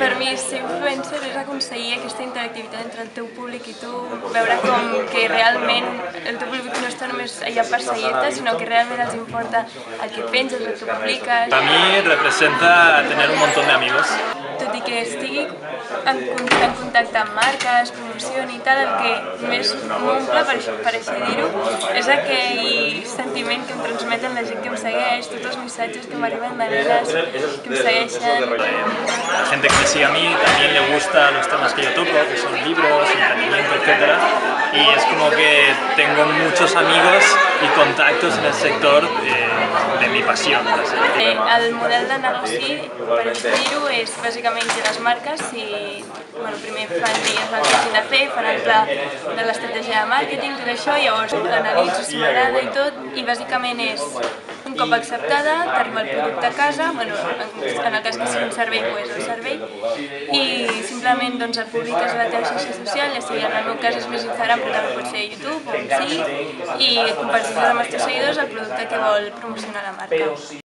Per mi ser influencer és aconseguir aquesta interactivitat entre el teu públic i tu, veure com que realment el teu públic no està només allà per seguir-te, sinó que realment els importa el que penses, el que publiques. A mí representa tener un montón de amigos. Tot i que estigui en constant contacte amb marques, promocioni i tal, el que més m'omple, per així dir-ho, és aquell sentiment que em transmeten la gent que em segueix, tots els missatges que m'arriben de nenes que em segueixen. La gente que me sigue a mí también le gusta los temas que yo toco, que son libros, emprendimiento, etc. Y es como que tengo muchos amigos y contactos en el sector de mi pasión. El model de negoci, per així dir-ho, és bàsicament que les marques, primer fan el que hagin de fer, fan el pla de l'estratègia de màrqueting, tot això, llavors l'analitzo si m'agrada i tot, i bàsicament és un cop acceptada, t'arriba el producte a casa, en el cas que sigui un servei, doncs el servei, i simplement el publiques a la teva xarxa social, ja sigui en el meu cas és més Instagram, però també pot ser YouTube o on sigui, i comparteixes amb els teus seguidors el producte que vol promocionar la marca.